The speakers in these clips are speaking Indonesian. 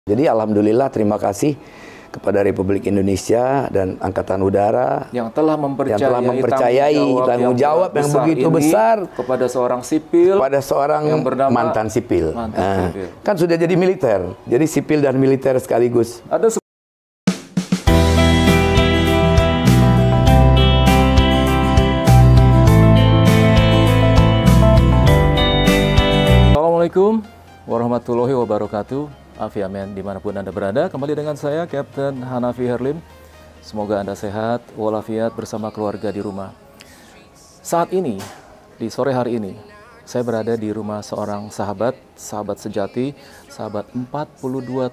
Jadi alhamdulillah terima kasih kepada Republik Indonesia dan Angkatan Udara yang telah mempercayai tanggung jawab yang begitu besar kepada seorang sipil, pada seorang yang bernama mantan sipil. Kan sudah jadi militer, jadi sipil dan militer sekaligus. Assalamualaikum warahmatullahi wabarakatuh. Afiamen dimanapun Anda berada, kembali dengan saya Kapten Hanafi Herlim. Semoga Anda sehat walafiat bersama keluarga di rumah. Saat ini, di sore hari ini, saya berada di rumah seorang sahabat sejati, sahabat 42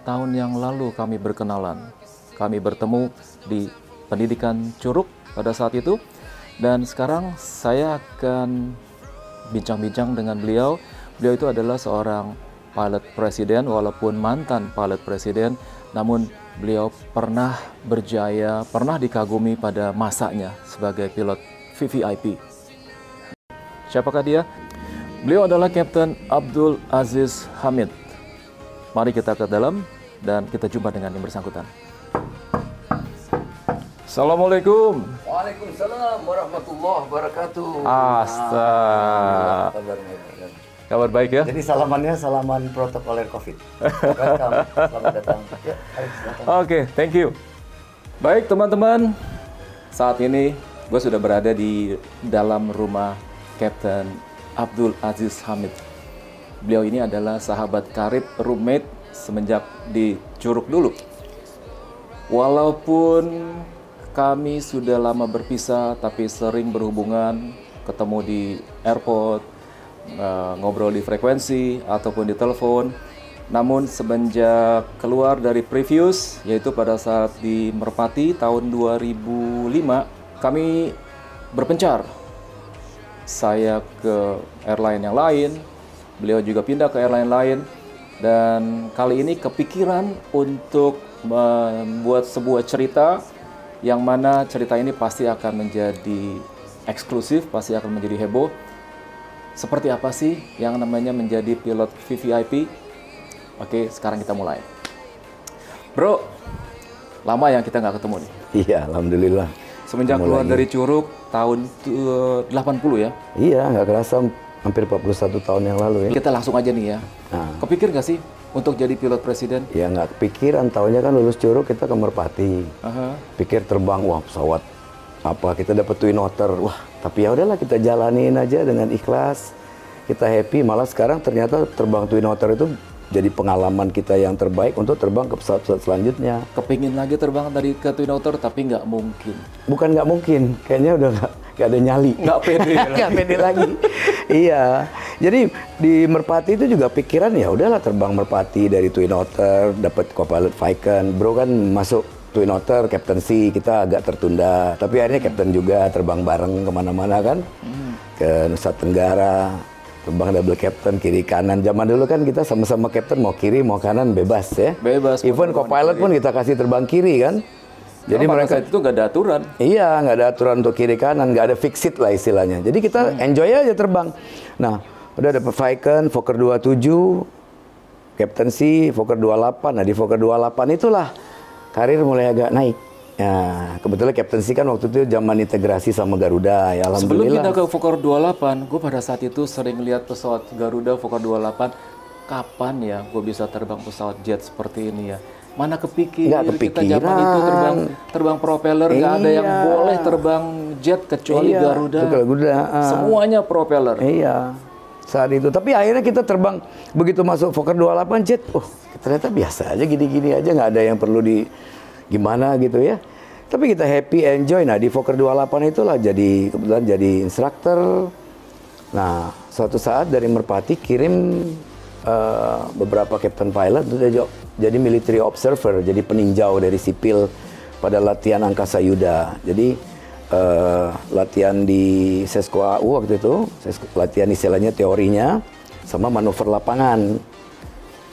tahun yang lalu kami berkenalan. Kami bertemu di pendidikan Curug pada saat itu, dan sekarang saya akan bincang-bincang dengan beliau. Beliau itu adalah seorang pilot presiden, walaupun mantan pilot presiden, namun beliau pernah berjaya, pernah dikagumi pada masanya sebagai pilot VVIP. Siapakah dia? Beliau adalah Kapten Abdul Aziz Hamid. Mari kita ke dalam dan kita jumpa dengan yang bersangkutan. Assalamualaikum. Waalaikumsalam warahmatullahi wabarakatuh. Kabar baik ya? Jadi salamannya salaman protokoler COVID. Welcome, selamat datang. Ya, Oke, thank you. Baik teman-teman, saat ini gue sudah berada di dalam rumah Kapten Abdul Aziz Hamid. Beliau ini adalah sahabat karib, roommate semenjak di Curug dulu. Walaupun kami sudah lama berpisah, tapi sering berhubungan, ketemu di airport, ngobrol di frekuensi ataupun di telepon. Namun semenjak keluar dari previous, yaitu pada saat di Merpati tahun 2005, kami berpencar. Saya ke airline yang lain, beliau juga pindah ke airline lain, dan kali ini kepikiran untuk membuat sebuah cerita yang mana cerita ini pasti akan menjadi eksklusif, pasti akan menjadi heboh. Seperti apa sih yang namanya menjadi pilot VVIP? Oke, sekarang kita mulai. Bro, lama yang kita nggak ketemu nih. Iya, alhamdulillah. Semenjak keluar dari Curug tahun 80 ya? Iya, nggak kerasa hampir 41 tahun yang lalu ya. Kita langsung aja nih ya. Kepikir nggak sih untuk jadi pilot presiden? Ya nggak kepikiran, tahunnya kan lulus Curug kita ke Merpati. Pikir terbang, wah pesawat apa, kita dapat Twin Otter, wah tapi ya udahlah kita jalanin aja dengan ikhlas, kita happy. Malah sekarang ternyata terbang Twin Otter itu jadi pengalaman kita yang terbaik untuk terbang ke pesawat-pesawat selanjutnya. Kepingin lagi terbang dari ke Twin Otter tapi nggak mungkin. Bukan nggak mungkin, kayaknya udah nggak ada nyali. Nggak pede lagi. Nggak pede lagi. Iya, jadi di Merpati itu juga pikiran ya udahlah terbang Merpati dari Twin Otter, dapat co-pilot Falcon. Bro kan masuk Twin Otter, captaincy kita agak tertunda, tapi akhirnya captain juga terbang bareng kemana-mana kan, ke Nusa Tenggara, terbang double captain kiri kanan. Zaman dulu kan kita sama-sama captain, mau kiri mau kanan bebas ya. Bebas. Even co-pilot pun kita kasih terbang kiri kan. Jadi mereka itu nggak ada aturan. Iya, nggak ada aturan untuk kiri kanan, nggak ada fix it lah istilahnya. Jadi kita enjoy aja terbang. Nah, udah dapet Falcon, Fokker 27, captaincy, Fokker 28. Nah di Fokker 28 itulah karir mulai agak naik. Ya, kebetulan captaincy kan waktu itu zaman integrasi sama Garuda. Ya, alhamdulillah. Sebelum pindah ke Fokker 28, gue pada saat itu sering lihat pesawat Garuda Fokker 28. Kapan ya gue bisa terbang pesawat jet seperti ini ya? Mana kepikiran kita zaman itu terbang propeller, nggak ada yang boleh terbang jet kecuali Garuda. Semuanya propeller. Iya. Saat itu, tapi akhirnya kita terbang begitu masuk Fokker 28 jet, ternyata biasa aja, gini-gini aja, nggak ada yang perlu di gimana gitu ya. Tapi kita happy, enjoy. Nah di Fokker 28 itulah kebetulan jadi instruktur. Nah suatu saat dari Merpati kirim beberapa captain pilot jadi military observer, jadi peninjau dari sipil pada latihan angkasa yuda. Jadi latihan di Sesko AU waktu itu, latihan istilahnya teorinya sama manuver lapangan.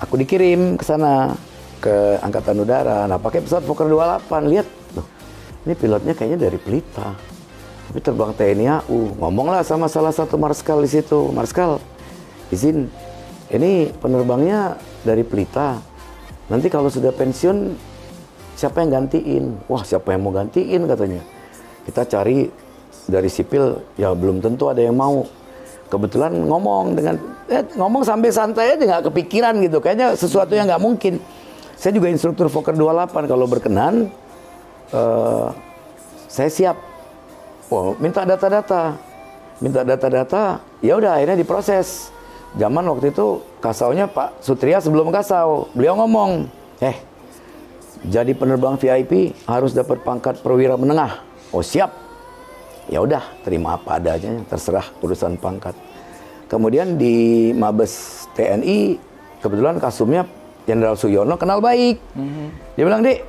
Aku dikirim ke sana, ke Angkatan Udara. Nah, pakai pesawat Fokker 28, lihat, loh, ini pilotnya kayaknya dari Pelita, tapi terbang TNI AU. Ngomonglah sama salah satu marskal di situ, marskal, izin, ini penerbangnya dari Pelita, nanti kalau sudah pensiun siapa yang gantiin? Wah, siapa yang mau gantiin katanya. Kita cari dari sipil, ya belum tentu ada yang mau. Kebetulan ngomong sampai santai aja, nggak kepikiran gitu. Kayaknya sesuatu yang nggak mungkin. Saya juga instruktur Fokker 28, kalau berkenan saya siap. Oh, minta data-data. Ya udah akhirnya diproses. Zaman waktu itu kasaunya Pak Sutria sebelum kasau, beliau ngomong, jadi penerbang VIP harus dapat pangkat perwira menengah. Oh siap. Ya udah, terima apa adanya, terserah urusan pangkat. Kemudian di Mabes TNI, kebetulan kasumnya Jenderal Suyono kenal baik. Dia bilang, "Dik,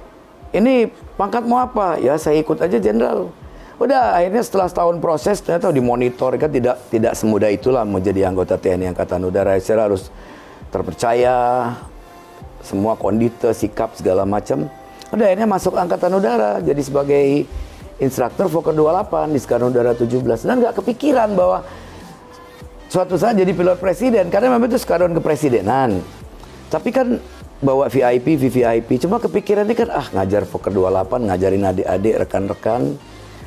ini pangkat mau apa?" Ya saya ikut aja Jenderal. Udah, akhirnya setelah setahun proses, ternyata dimonitor, kan tidak semudah itulah menjadi anggota TNI Angkatan Udara. Saya harus terpercaya, semua kondite, sikap, segala macam. Udah, akhirnya masuk Angkatan Udara, jadi sebagai instruktur Fokker 28 di Skadron Udara 17. Dan nggak kepikiran bahwa suatu saat jadi pilot presiden, karena memang itu skadron kepresidenan. Tapi kan bawa VIP, VVIP, cuma kepikiran ini kan, ngajar Fokker 28, ngajarin adik-adik, rekan-rekan.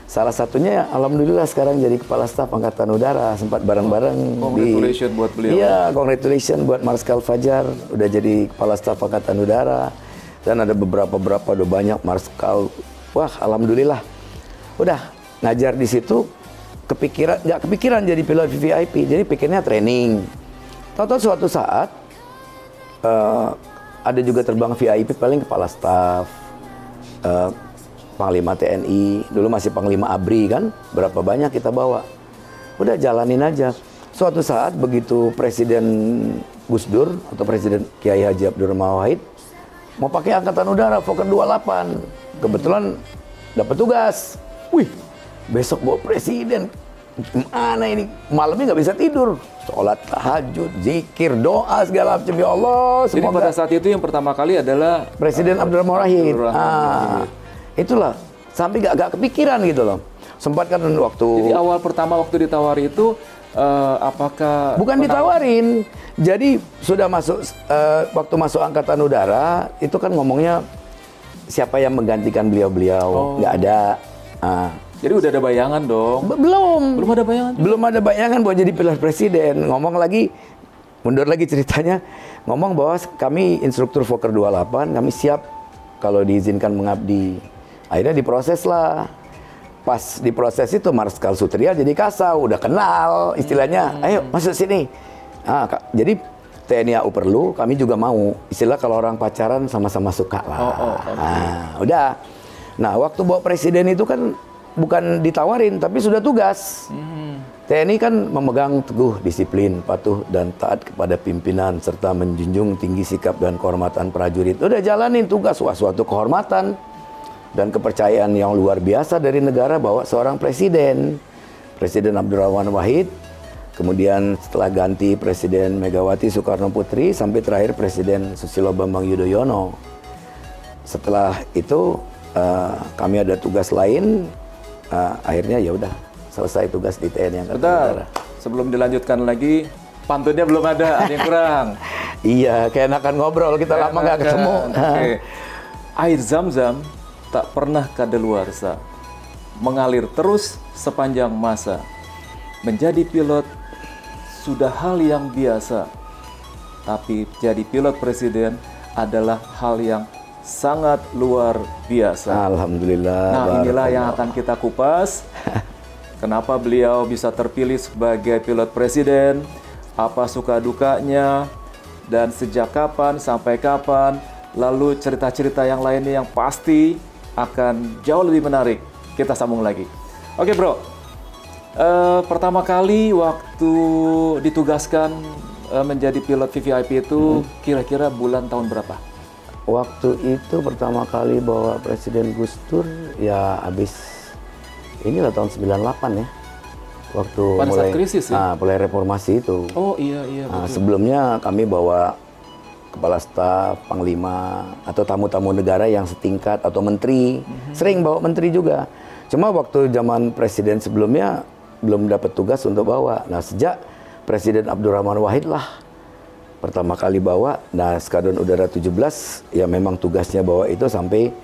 Salah satunya, alhamdulillah sekarang jadi Kepala Staf Angkatan Udara, sempat bareng-bareng. Congratulations buat beliau. Iya, congratulations buat Marskal Fajar, udah jadi Kepala Staf Angkatan Udara. Dan ada beberapa udah banyak Marskal. Wah, alhamdulillah. Udah ngajar di situ, nggak kepikiran jadi pilot VVIP, jadi pikirnya training. Tahu-tahu suatu saat ada juga terbang VIP, paling Kepala Staf, Panglima TNI, dulu masih Panglima ABRI kan, berapa banyak kita bawa. Udah jalanin aja. Suatu saat begitu Presiden Gus Dur atau Presiden Kiai Haji Abdurrahman Wahid mau pakai Angkatan Udara Fokker 28, kebetulan dapat tugas. Wih, besok bawa presiden. Gimana ini? Malamnya nggak bisa tidur. Sholat tahajud, zikir, doa segala macam. Ya Allah, semoga. Jadi pada saat itu yang pertama kali adalah Presiden Abdurrahman Wahid. Itulah. Sampai nggak kepikiran gitu loh. Sempat kan waktu. Jadi awal pertama waktu ditawari itu, apakah? Bukan ditawarin. Jadi sudah masuk, waktu masuk Angkatan Udara, itu kan ngomongnya siapa yang menggantikan beliau-beliau. Nggak ada. Jadi udah ada bayangan dong? Belum ada bayangan? Belum ada bayangan buat jadi pilot presiden. Ngomong lagi, mundur lagi ceritanya, ngomong bahwa kami instruktur Fokker 28, kami siap kalau diizinkan mengabdi. Akhirnya diproses lah. Pas diproses itu Marskal Sutria jadi kasau, udah kenal istilahnya, ayo masuk sini. Jadi TNI AU perlu, kami juga mau. Istilah kalau orang pacaran sama-sama suka lah. Udah. Nah, waktu bawa presiden itu kan bukan ditawarin, tapi sudah tugas. TNI kan memegang teguh disiplin, patuh dan taat kepada pimpinan, serta menjunjung tinggi sikap dan kehormatan prajurit. Udah jalanin tugas, suatu kehormatan dan kepercayaan yang luar biasa dari negara bahwa seorang Presiden Abdurrahman Wahid, kemudian setelah ganti Presiden Megawati Soekarno Putri, sampai terakhir Presiden Susilo Bambang Yudhoyono. Setelah itu kami ada tugas lain, akhirnya ya udah selesai tugas di TNI Angkatan Udara. Sebelum dilanjutkan lagi, pantunnya belum ada yang kurang. Iya, kayak enakan ngobrol, kita lama nggak ketemu. Air Zam-Zam tak pernah kadaluarsa, mengalir terus sepanjang masa. Menjadi pilot sudah hal yang biasa, tapi jadi pilot presiden adalah hal yang sangat luar biasa. Alhamdulillah. Nah, inilah yang akan kita kupas. Kenapa beliau bisa terpilih sebagai pilot presiden, apa suka dukanya, dan sejak kapan sampai kapan, lalu cerita-cerita yang lainnya yang pasti akan jauh lebih menarik. Kita sambung lagi. Oke bro, pertama kali waktu ditugaskan menjadi pilot VVIP itu kira-kira bulan tahun berapa? Waktu itu pertama kali bawa Presiden Gus Dur ya habis inilah tahun 98 ya. Waktu pada mulai saat krisis ya? Mulai reformasi itu. Oh iya betul. Sebelumnya kami bawa Kepala Staf, Panglima atau tamu-tamu negara yang setingkat atau menteri. Sering bawa menteri juga. Cuma waktu zaman presiden sebelumnya belum dapat tugas untuk bawa. Nah, sejak Presiden Abdurrahman Wahid lah pertama kali bawa. Nah, Skadron Udara 17 ya memang tugasnya bawa itu sampai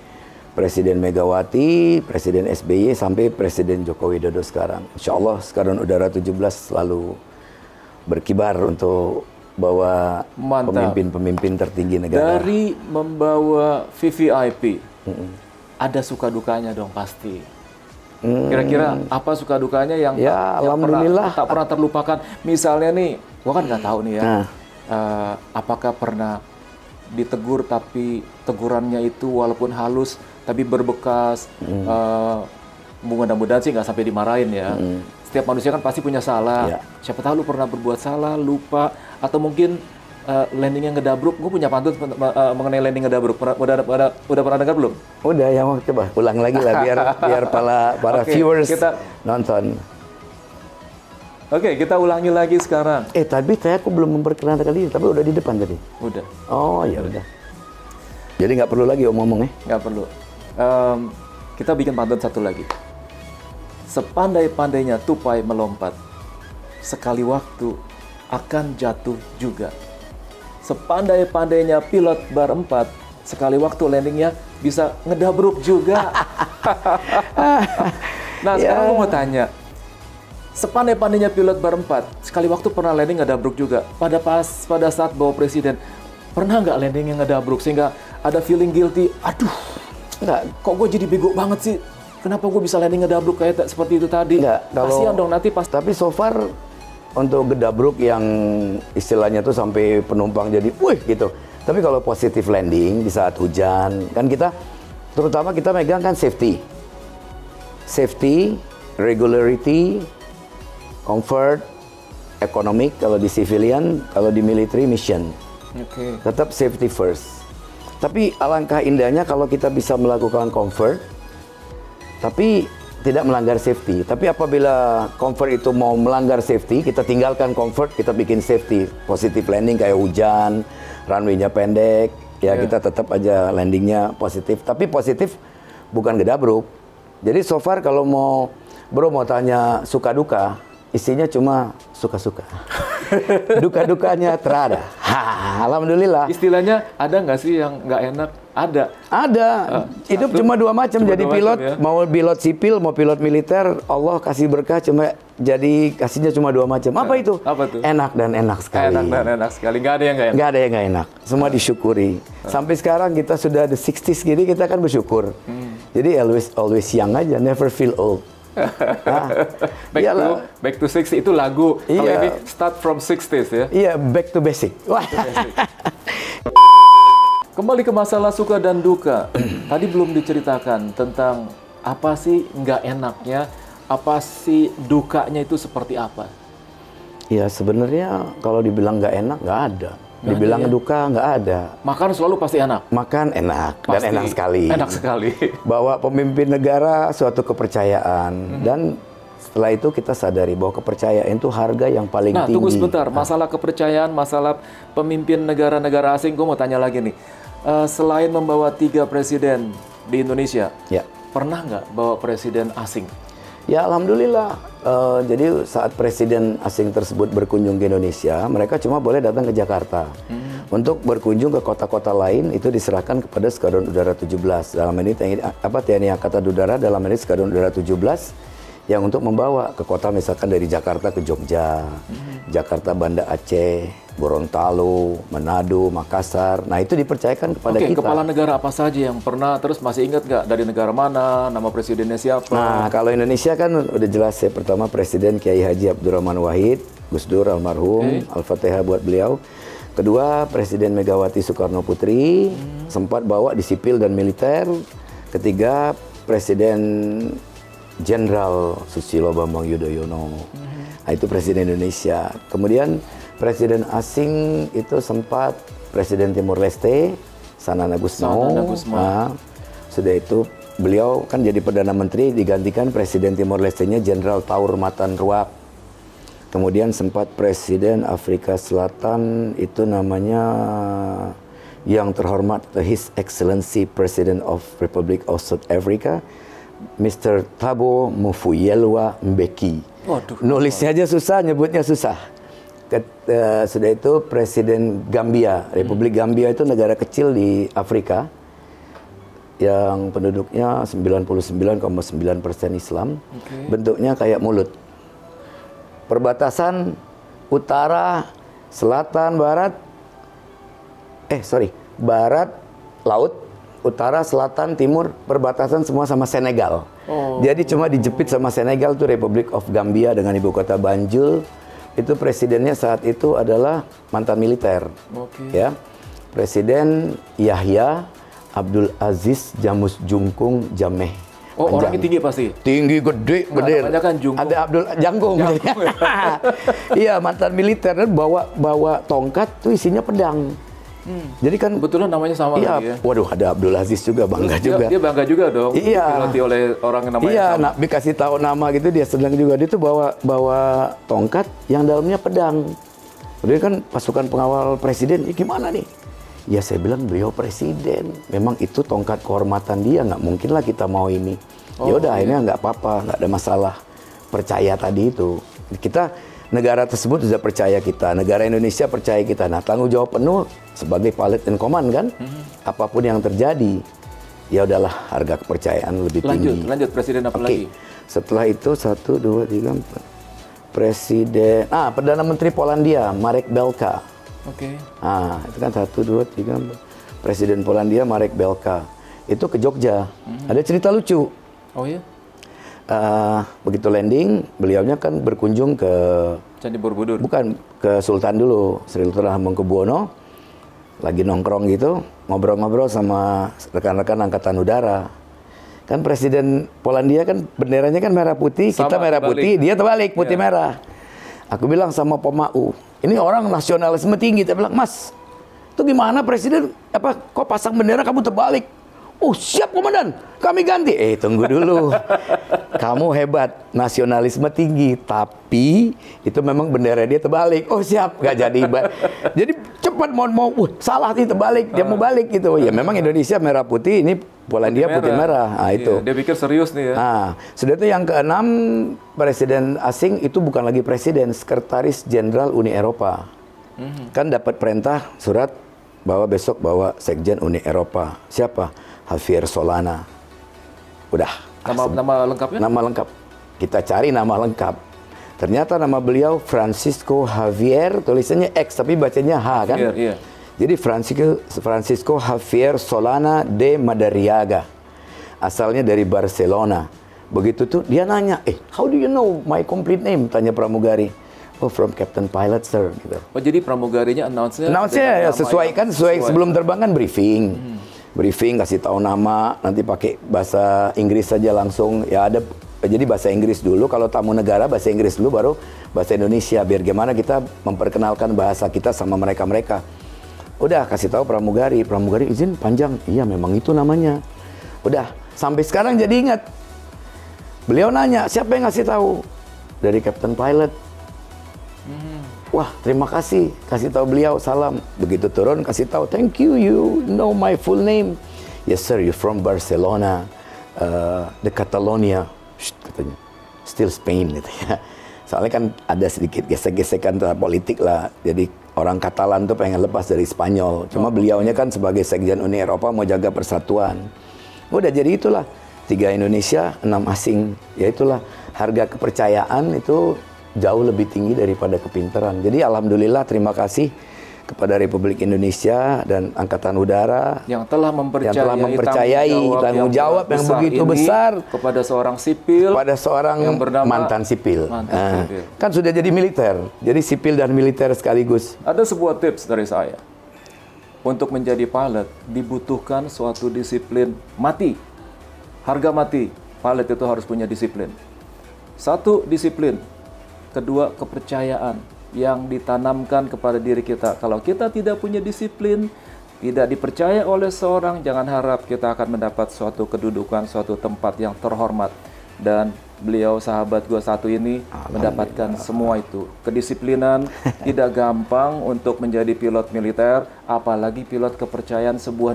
Presiden Megawati, Presiden SBY, sampai Presiden Joko Widodo sekarang. Insya Allah Skadron Udara 17 selalu berkibar untuk bawa pemimpin-pemimpin tertinggi negara. Dari membawa VVIP, ada suka dukanya dong pasti. Kira-kira apa suka dukanya yang alhamdulillah tak pernah terlupakan? Misalnya nih, gua kan nggak tahu nih ya, apakah pernah ditegur tapi tegurannya itu walaupun halus tapi berbekas. Mudah-mudahan sih nggak sampai dimarahin ya. Setiap manusia kan pasti punya salah. Siapa tahu lu pernah berbuat salah, lupa, atau mungkin landingnya ngedabruk. Gue punya pantun mengenai landing ngedabruk. Udah pernah dengar belum? Udah, yang coba ulang lagi lah biar para viewers kita nonton. Oke, kita ulangi lagi sekarang. Tapi aku belum memperkenalkan diri, tapi udah di depan tadi. Udah. Oh ya udah. Jadi nggak perlu lagi ngomong ya? Nggak perlu. Kita bikin pantun satu lagi. Sepandai-pandainya tupai melompat, sekali waktu akan jatuh juga. Sepandai-pandainya pilot bar 4, sekali waktu landingnya bisa ngedabruk juga. Nah, sekarang gue mau tanya. Sepandai-pandainya pilot bar 4, sekali waktu pernah landing ngedabruk juga. Pada saat bawa presiden, pernah nggak landing yang ngedabruk sehingga ada feeling guilty? Aduh, kok gue jadi bego banget sih? Kenapa gue bisa landing ngedabruk kayak seperti itu tadi? Kasihan dong nanti pas. Tapi so far untuk ngedabruk yang istilahnya tuh sampai penumpang jadi, wih gitu. Tapi kalau positif landing di saat hujan, kan kita, terutama kita megang kan safety, regularity, comfort, economic kalau di civilian, kalau di military mission. Tetap safety first. Tapi alangkah indahnya kalau kita bisa melakukan comfort, tapi tidak melanggar safety. Tapi apabila comfort itu mau melanggar safety, kita tinggalkan comfort, kita bikin safety. Positive landing kayak hujan, runway-nya pendek, ya kita tetap aja landingnya positif. Tapi positif bukan gedabruk. Jadi so far kalau bro mau tanya suka-duka, isinya cuma suka-suka. Duka-dukanya terada. Alhamdulillah. Istilahnya ada nggak sih yang nggak enak? Ada. Hidup cuma dua macam. Jadi pilot, ya? Mau pilot sipil, mau pilot militer, Allah kasih berkah kasihnya cuma dua macam. Apa itu? Apa tuh? Enak dan enak sekali. Enak dan enak sekali. Nggak ada yang nggak enak. Nggak ada yang nggak enak. Semua disyukuri. Sampai sekarang kita sudah the 60s gini, kita kan bersyukur. Jadi always young aja, never feel old. Back to 60 itu lagu. Kalau ini start from 60s ya. Iya, back to basic. Kembali ke masalah suka dan duka. Tadi belum diceritakan tentang apa sih nggak enaknya, apa sih dukanya itu seperti apa? Ya sebenarnya kalau dibilang nggak enak nggak ada. Dibilang duka nggak ada. Makan selalu pasti enak. Makan enak dan enak sekali. Enak sekali. Bawa pemimpin negara suatu kepercayaan dan setelah itu kita sadari bahwa kepercayaan itu harga yang paling tinggi. Tunggu sebentar. Masalah kepercayaan, masalah pemimpin negara-negara asing, gue mau tanya lagi nih. Selain membawa 3 presiden di Indonesia, pernah nggak bawa presiden asing? Ya alhamdulillah. Jadi saat presiden asing tersebut berkunjung ke Indonesia, mereka cuma boleh datang ke Jakarta. Untuk berkunjung ke kota-kota lain itu diserahkan kepada Skadron Udara 17. Dalam ini TNI Angkatan Udara, dalam ini Skadron Udara 17 yang untuk membawa ke kota misalkan dari Jakarta ke Jogja, Jakarta Banda Aceh, Gorontalo, Manado, Makassar. Nah itu dipercayakan kepada kita. Kepala negara apa saja yang pernah, terus masih ingat nggak dari negara mana, nama presidennya siapa? Nah kalau Indonesia kan udah jelas ya. Pertama Presiden Kiai Haji Abdurrahman Wahid, Gus Dur almarhum, Al-Fatihah buat beliau. Kedua Presiden Megawati Soekarno Putri, sempat bawa di sipil dan militer. Ketiga Presiden Jenderal Susilo Bambang Yudhoyono. Nah, itu Presiden Indonesia. Kemudian Presiden asing itu sempat Presiden Timur Leste, Sanana Gusmao. Nah, sudah itu beliau kan jadi Perdana Menteri, digantikan Presiden Timor Leste-nya Jenderal Taur Matan Ruak. Kemudian sempat Presiden Afrika Selatan itu namanya yang terhormat His Excellency President of Republic of South Africa, Mr. Thabo Mofokeng Mbeki. Nulisnya aja susah, nyebutnya susah. Sudah itu Presiden Gambia. Republik Gambia itu negara kecil di Afrika yang penduduknya 99,9% Islam. Bentuknya kayak mulut. Perbatasan utara, selatan, barat, barat, laut, utara, selatan, timur, perbatasan semua sama Senegal. Jadi cuma dijepit sama Senegal tuh Republic of Gambia dengan ibu kota Banjul. Itu presidennya saat itu adalah mantan militer. Ya. Presiden Yahya Abdul Aziz Jamus Jungkung Jameh. Orangnya tinggi pasti? Tinggi, gede. Namanya kan Jungkung. Ada Abdul Jangkung. Iya, mantan militer dan bawa tongkat tuh isinya pedang. Jadi kan kebetulan namanya sama lagi ya. Waduh, ada Abdul Aziz juga, bangga juga. Dia bangga juga dong. Iya. Dilatih oleh orang yang namanya sama. Iya, dikasih tahu nama gitu dia senang juga. Dia tuh bawa tongkat yang dalamnya pedang. Dia kan pasukan pengawal presiden. Gimana nih? Ya saya bilang beliau presiden. Memang itu tongkat kehormatan dia, nggak mungkin lah kita mau ini. Ya udah, akhirnya nggak apa-apa, nggak ada masalah. Percaya tadi itu. Kita negara tersebut sudah percaya kita, negara Indonesia percaya kita. Nah, tanggung jawab penuh sebagai pilot and command kan. Apapun yang terjadi, ya udahlah, harga kepercayaan lebih tinggi. Lanjut presiden apa lagi? Setelah itu 1, 2, 3, 4. Presiden, Perdana Menteri Polandia, Marek Belka. Itu kan 1, 2, 3, 4. Presiden Polandia Marek Belka. Itu ke Jogja. Ada cerita lucu. Oh iya? Begitu landing, beliaunya kan berkunjung ke Candi Borobudur. Bukan, ke Sultan dulu, Sri Sultan Hamengkubuwono. Lagi nongkrong gitu, ngobrol-ngobrol sama rekan-rekan angkatan udara. Kan Presiden Polandia kan benderanya kan merah putih, kita merah putih, dia terbalik putih merah. Aku bilang sama Pomau, ini orang nasionalisme tinggi. Dia bilang, Mas, itu gimana Presiden? Kok pasang bendera kamu terbalik? Oh siap komandan, kami ganti. Tunggu dulu. Kamu hebat, nasionalisme tinggi, tapi itu memang bendera dia terbalik. Oh siap, gak jadi. Jadi cepat mau salah nih terbalik, dia mau balik gitu. Ya memang Indonesia merah putih, ini Polandia putih merah. Itu. Dia pikir serius nih ya. Sudah itu yang keenam, presiden asing itu bukan lagi presiden, sekretaris jenderal Uni Eropa. Kan dapat perintah surat bahwa besok bawa sekjen Uni Eropa. Siapa? Javier Solana. Udah. Nama lengkapnya? Nama lengkap. Kita cari nama lengkap. Ternyata nama beliau Francisco Javier, tulisannya X tapi bacanya H kan? Iya. Jadi Francisco Javier Solana de Madariaga. Asalnya dari Barcelona. Begitu tuh dia nanya, how do you know my complete name? Tanya pramugari. Oh, from Captain Pilot, sir. Gitu. Oh, jadi pramugarinya announce-nya ya sesuai sebelum terbang kan briefing. Briefing, kasih tahu nama, nanti pakai bahasa Inggris saja langsung. Ya ada, jadi bahasa Inggris dulu, kalau tamu negara bahasa Inggris dulu, baru bahasa Indonesia. Biar gimana kita memperkenalkan bahasa kita sama mereka-mereka. Udah, kasih tahu pramugari izin panjang. Iya, memang itu namanya. Udah, sampai sekarang jadi ingat. Beliau nanya, siapa yang ngasih tahu? Dari Captain Pilot. Wah, terima kasih. Kasih tahu beliau, salam. Begitu turun, kasih tahu, thank you, you know my full name. Yes sir, you from Barcelona, the Catalonia. Katanya, still Spain katanya. Soalnya kan ada sedikit gesek-gesekan politik lah. Jadi orang Katalan tuh pengen lepas dari Spanyol. Cuma beliaunya kan sebagai sekjen Uni Eropa mau jaga persatuan. Udah jadi itulah. 3 Indonesia, 6 asing. Ya itulah, harga kepercayaan itu jauh lebih tinggi daripada kepintaran. Jadi alhamdulillah, terima kasih kepada Republik Indonesia dan Angkatan Udara yang telah mempercayai tanggung jawab yang begitu besar kepada seorang sipil, pada seorang yang mantan sipil. Kan sudah jadi militer, jadi sipil dan militer sekaligus. Ada sebuah tips dari saya. Untuk menjadi pilot dibutuhkan suatu disiplin mati. Harga mati. Pilot itu harus punya disiplin. 1, disiplin. 2, kepercayaan yang ditanamkan kepada diri kita. Kalau kita tidak punya disiplin, tidak dipercaya oleh seorang, jangan harap kita akan mendapat suatu kedudukan, suatu tempat yang terhormat. Dan beliau, sahabat gua satu ini, mendapatkan semua itu. Kedisiplinan, tidak gampang untuk menjadi pilot militer, apalagi pilot kepercayaan sebuah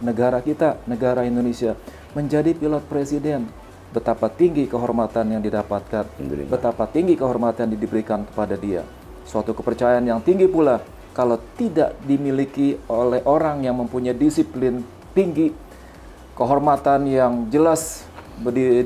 negara kita, negara Indonesia. Menjadi pilot presiden. Betapa tinggi kehormatan yang didapatkan, betapa tinggi kehormatan yang diberikan kepada dia. Suatu kepercayaan yang tinggi pula kalau tidak dimiliki oleh orang yang mempunyai disiplin tinggi, kehormatan yang jelas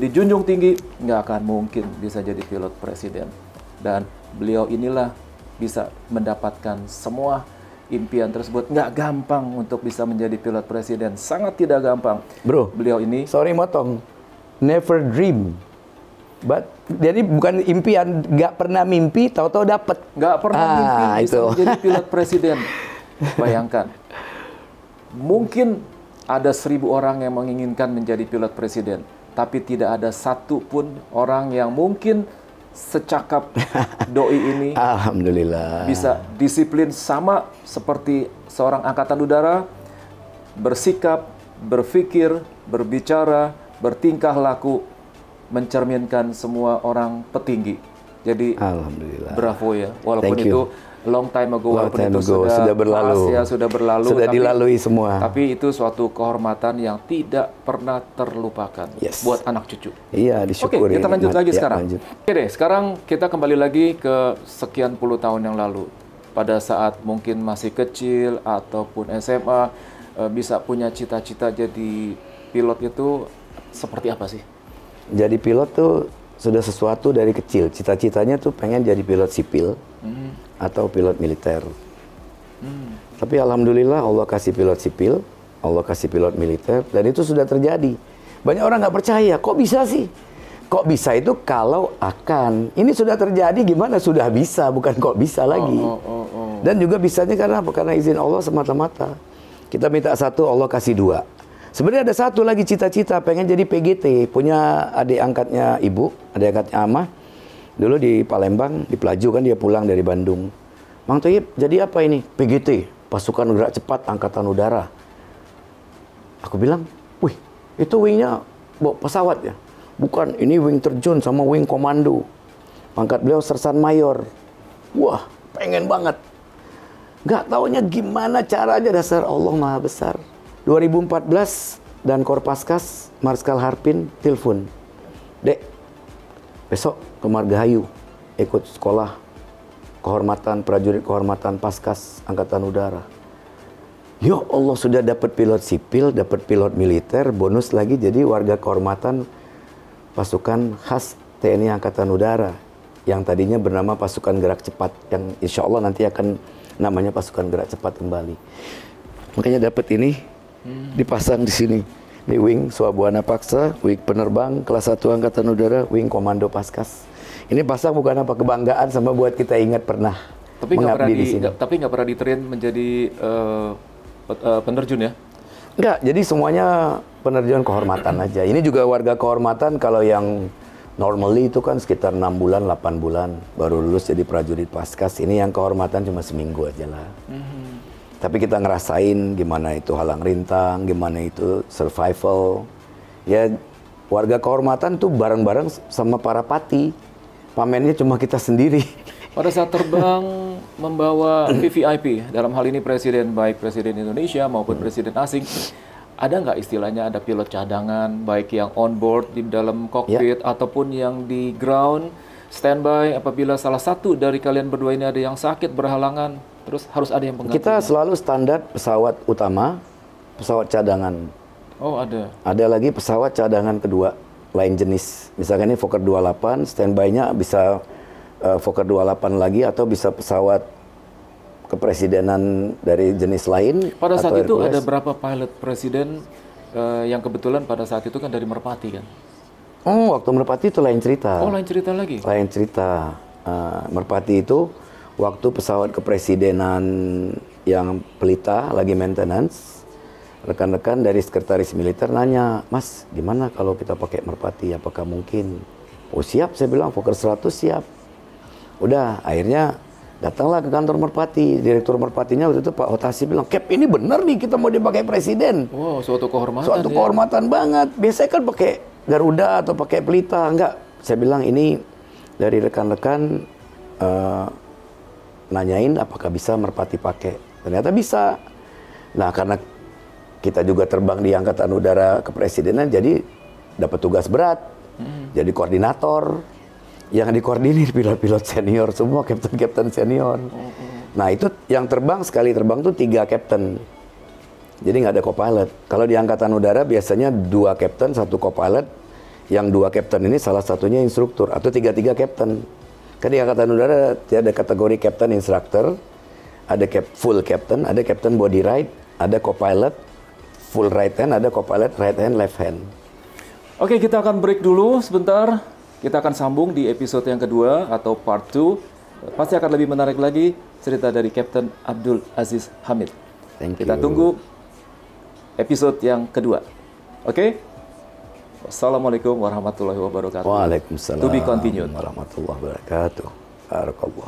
dijunjung tinggi, nggak akan mungkin bisa jadi pilot presiden. Dan beliau inilah bisa mendapatkan semua impian tersebut. Nggak gampang untuk bisa menjadi pilot presiden, sangat tidak gampang. Bro, beliau ini, sorry motong, never dream. Jadi bukan impian, nggak pernah mimpi, tahu-tahu dapat. Nggak pernah mimpi bisa menjadi pilot presiden. Bayangkan, mungkin ada 1000 orang yang menginginkan menjadi pilot presiden, tapi tidak ada satu pun orang yang mungkin secakap doi ini. Alhamdulillah. Bisa disiplin sama seperti seorang angkatan udara, bersikap, berpikir, berbicara, bertingkah laku, mencerminkan semua orang petinggi. Jadi alhamdulillah. Bravo ya. Walaupun itu long time ago, walaupun itu sudah berlalu. Sudah berlalu. Sudah dilalui semua. Tapi itu suatu kehormatan yang tidak pernah terlupakan buat anak cucu. Iya, disyukuri. Oke, kita lanjut lagi sekarang. Lanjut. Oke deh, sekarang kita kembali lagi ke sekian puluh tahun yang lalu. Pada saat mungkin masih kecil ataupun SMA, bisa punya cita-cita jadi pilot itu seperti apa sih? Jadi pilot tuh sudah sesuatu dari kecil. Cita-citanya tuh pengen jadi pilot sipil atau pilot militer. Tapi alhamdulillah Allah kasih pilot sipil, Allah kasih pilot militer, dan itu sudah terjadi. Banyak orang nggak percaya, kok bisa sih? Kok bisa itu kalau akan. Ini sudah terjadi, gimana? Sudah bisa, bukan kok bisa lagi. Dan juga bisanya karena apa? Karena izin Allah semata-mata. Kita minta satu, Allah kasih dua. Sebenarnya ada satu lagi cita-cita, pengen jadi PGT. Punya adik angkatnya ibu, adik angkatnya Amah. Dulu di Palembang, di Pelaju kan dia pulang dari Bandung. Mang Toyib, jadi apa ini? PGT, Pasukan Gerak Cepat Angkatan Udara. Aku bilang, wih, itu wingnya bawa pesawat ya? Bukan, ini wing terjun sama wing komando. Pangkat beliau Sersan Mayor. Wah, pengen banget. Nggak taunya gimana caranya, dasar Allah Maha Besar. 2014 dan Korpaskas Marskal Harpin telepon, Dek, besok ke Margahayu ikut sekolah kehormatan prajurit kehormatan Paskas Angkatan Udara. Ya Allah, sudah dapat pilot sipil, dapat pilot militer, bonus lagi jadi warga kehormatan pasukan khas TNI Angkatan Udara yang tadinya bernama Pasukan Gerak Cepat, yang insya Allah nanti akan namanya Pasukan Gerak Cepat kembali. Makanya dapat ini dipasang di sini. Ini wing Swabuana Paksa, wing penerbang kelas 1 Angkatan Udara, wing komando Paskas. Ini pasang bukan apa, kebanggaan sama buat kita ingat pernah mengabdi di sini. Tapi nggak pernah di-train menjadi penerjun ya? Enggak, jadi semuanya penerjun kehormatan aja. Ini juga warga kehormatan, kalau yang normally itu kan sekitar 6 bulan, 8 bulan baru lulus jadi prajurit Paskas. Ini yang kehormatan cuma seminggu aja lah. Tapi kita ngerasain gimana itu halang rintang, gimana itu survival. Ya, warga kehormatan tuh bareng-bareng sama para pati. Pamennya cuma kita sendiri. Pada saat terbang membawa VVIP, dalam hal ini presiden, baik presiden Indonesia maupun presiden asing, ada nggak istilahnya ada pilot cadangan, baik yang on board di dalam kokpit ataupun yang di ground, standby apabila salah satu dari kalian berdua ini ada yang sakit berhalangan, terus harus ada yang penggantinya? Kita selalu standar pesawat utama, pesawat cadangan. Oh, ada. Ada lagi pesawat cadangan kedua, lain jenis. Misalkan ini Fokker 28, standby-nya bisa Fokker 28 lagi, atau bisa pesawat kepresidenan dari jenis lain. Pada saat itu Hercules. ada berapa pilot presiden yang kebetulan pada saat itu kan dari Merpati kan? Oh, waktu Merpati itu lain cerita. Oh, lain cerita lagi? Lain cerita. Merpati itu waktu pesawat kepresidenan yang Pelita lagi maintenance, rekan-rekan dari sekretaris militer nanya, Mas, gimana kalau kita pakai Merpati, apakah mungkin? Oh siap, saya bilang, Fokker 100 siap. Udah, akhirnya datanglah ke kantor Merpati. Direktur Merpatinya waktu itu Pak Hotasi bilang, Cap, ini bener nih kita mau dipakai presiden. Wow, suatu kehormatan. Suatu kehormatan banget. Biasanya kan pakai Garuda atau pakai Pelita. Enggak, saya bilang ini dari rekan-rekan nanyain apakah bisa Merpati pakai. Ternyata bisa. Nah, karena kita juga terbang di Angkatan Udara Kepresidenan, jadi dapat tugas berat. Jadi koordinator. yang dikoordinir pilot-pilot senior semua, kapten-kapten senior. Nah itu yang terbang, sekali terbang tuh 3 kapten. Jadi nggak ada co-pilot. Kalau di Angkatan Udara biasanya 2 kapten, 1 co-pilot. Yang 2 kapten ini salah satunya instruktur atau 3-3 kapten. Kan di Angkatan Udara ada kategori kapten instruktur, ada full captain, ada captain body right, ada co-pilot full right hand, ada co-pilot right hand left hand. Oke, kita akan break dulu sebentar. Kita akan sambung di episode yang kedua atau part 2. Pasti akan lebih menarik lagi cerita dari Kapten Abdul Aziz Hamid. Kita tunggu episode yang kedua. Oke? Wassalamualaikum warahmatullahi wabarakatuh. Waalaikumsalam To be continued. warahmatullahi wabarakatuh. Barakallah.